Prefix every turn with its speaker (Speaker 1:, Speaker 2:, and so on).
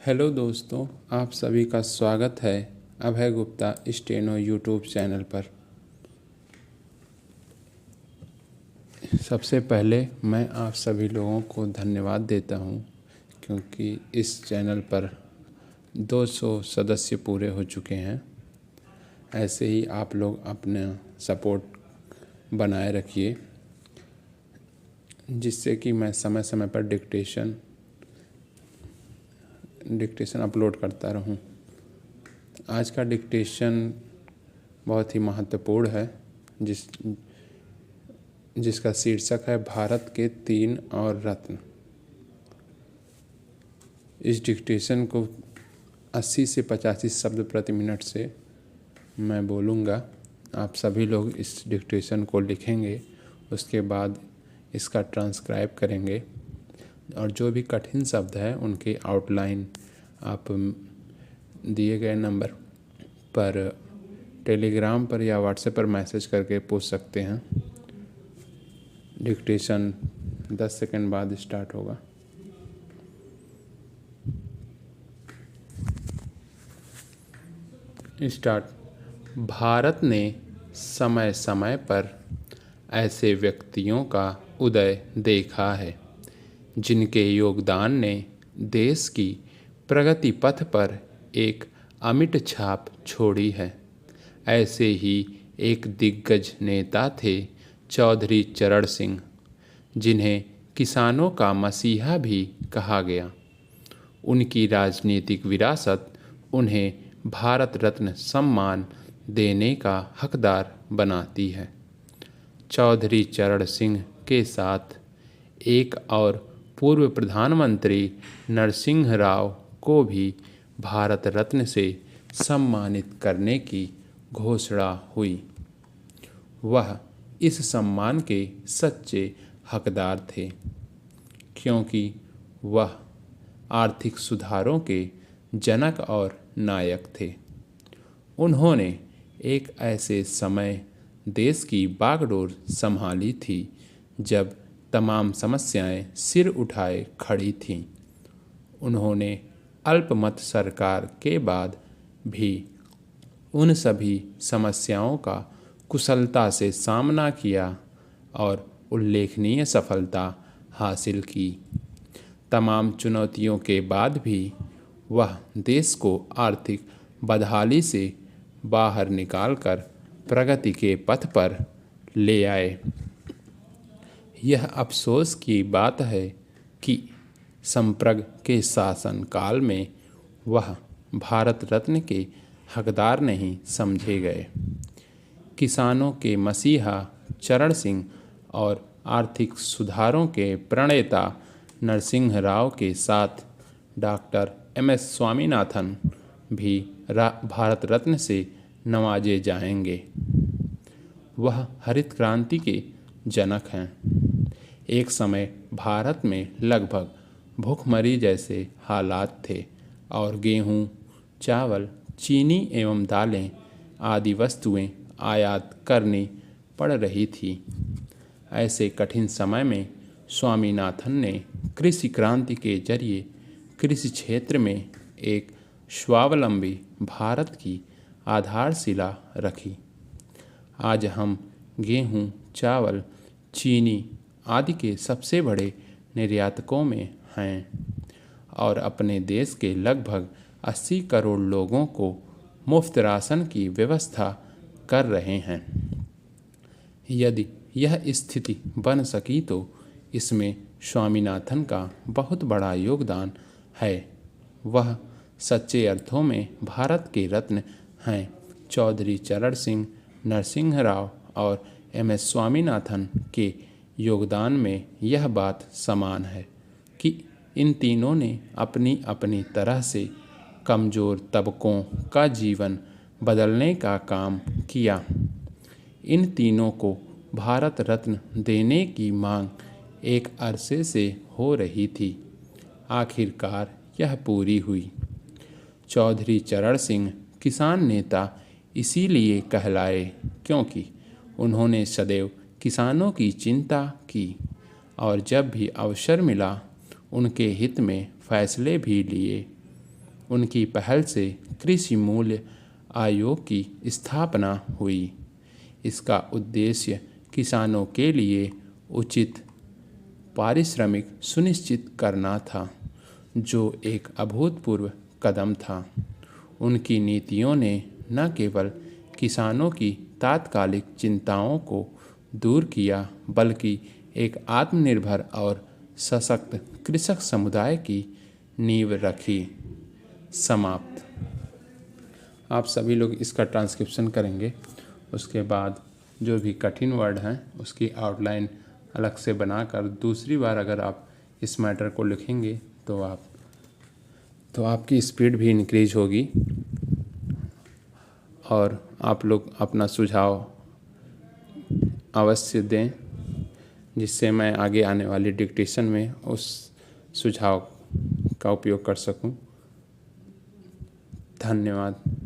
Speaker 1: Hello दोस्तों, आप सभी का स्वागत है अभय गुप्ता स्टेनो यूट्यूब चैनल पर। सबसे पहले मैं आप सभी लोगों को धन्यवाद देता हूं, क्योंकि इस चैनल पर 200 सदस्य पूरे हो चुके हैं। ऐसे ही आप लोग अपना सपोर्ट बनाए रखिए, जिससे कि मैं समय समय पर डिक्टेशन अपलोड करता रहूं। आज का डिक्टेशन बहुत ही महत्वपूर्ण है, जिसका शीर्षक है भारत के 3 और रत्न। इस डिक्टेशन को 80 से 85 शब्द प्रति मिनट से मैं बोलूँगा। आप सभी लोग इस डिक्टेशन को लिखेंगे, उसके बाद इसका ट्रांसक्राइब करेंगे और जो भी कठिन शब्द है उनके आउटलाइन आप दिए गए नंबर पर टेलीग्राम पर या व्हाट्सएप पर मैसेज करके पूछ सकते हैं। डिक्टेशन 10 सेकंड बाद स्टार्ट होगा। स्टार्ट। भारत ने समय समय पर ऐसे व्यक्तियों का उदय देखा है जिनके योगदान ने देश की प्रगति पथ पर एक अमिट छाप छोड़ी है। ऐसे ही एक दिग्गज नेता थे चौधरी चरण सिंह, जिन्हें किसानों का मसीहा भी कहा गया। उनकी राजनीतिक विरासत उन्हें भारत रत्न सम्मान देने का हकदार बनाती है। चौधरी चरण सिंह के साथ एक और पूर्व प्रधानमंत्री नरसिंह राव को भी भारत रत्न से सम्मानित करने की घोषणा हुई। वह इस सम्मान के सच्चे हकदार थे, क्योंकि वह आर्थिक सुधारों के जनक और नायक थे। उन्होंने एक ऐसे समय देश की बागडोर संभाली थी जब तमाम समस्याएं सिर उठाए खड़ी थीं। उन्होंने अल्पमत सरकार के बाद भी उन सभी समस्याओं का कुशलता से सामना किया और उल्लेखनीय सफलता हासिल की। तमाम चुनौतियों के बाद भी वह देश को आर्थिक बदहाली से बाहर निकालकर प्रगति के पथ पर ले आए। यह अफसोस की बात है कि संप्रग के शासनकाल में वह भारत रत्न के हकदार नहीं समझे गए। किसानों के मसीहा चरण सिंह और आर्थिक सुधारों के प्रणेता नरसिंह राव के साथ डॉक्टर MS स्वामीनाथन भी भारत रत्न से नवाजे जाएंगे। वह हरित क्रांति के जनक हैं। एक समय भारत में लगभग भूखमरी जैसे हालात थे और गेहूं, चावल, चीनी एवं दालें आदि वस्तुएं आयात करनी पड़ रही थी। ऐसे कठिन समय में स्वामीनाथन ने कृषि क्रांति के जरिए कृषि क्षेत्र में एक स्वावलंबी भारत की आधारशिला रखी। आज हम गेहूं, चावल, चीनी आदि के सबसे बड़े निर्यातकों में हैं और अपने देश के लगभग 80 करोड़ लोगों को मुफ्त राशन की व्यवस्था कर रहे हैं। यदि यह स्थिति बन सकी तो इसमें स्वामीनाथन का बहुत बड़ा योगदान है। वह सच्चे अर्थों में भारत के रत्न हैं। चौधरी चरण सिंह, नरसिंह राव और MS स्वामीनाथन के योगदान में यह बात समान है कि इन तीनों ने अपनी अपनी तरह से कमज़ोर तबकों का जीवन बदलने का काम किया। इन तीनों को भारत रत्न देने की मांग एक अरसे से हो रही थी। आखिरकार यह पूरी हुई। चौधरी चरण सिंह किसान नेता इसीलिए कहलाए क्योंकि उन्होंने सदैव किसानों की चिंता की और जब भी अवसर मिला उनके हित में फैसले भी लिए। उनकी पहल से कृषि मूल्य आयोग की स्थापना हुई। इसका उद्देश्य किसानों के लिए उचित पारिश्रमिक सुनिश्चित करना था, जो एक अभूतपूर्व कदम था। उनकी नीतियों ने न केवल किसानों की तात्कालिक चिंताओं को दूर किया, बल्कि एक आत्मनिर्भर और सशक्त कृषक समुदाय की नींव रखी। समाप्त। आप सभी लोग इसका ट्रांसक्रिप्शन करेंगे, उसके बाद जो भी कठिन वर्ड हैं उसकी आउटलाइन अलग से बनाकर दूसरी बार अगर आप इस मैटर को लिखेंगे तो आपकी स्पीड भी इंक्रीज होगी। और आप लोग अपना सुझाव अवश्य दें, जिससे मैं आगे आने वाली डिक्टेशन में उस सुझाव का उपयोग कर सकूं। धन्यवाद।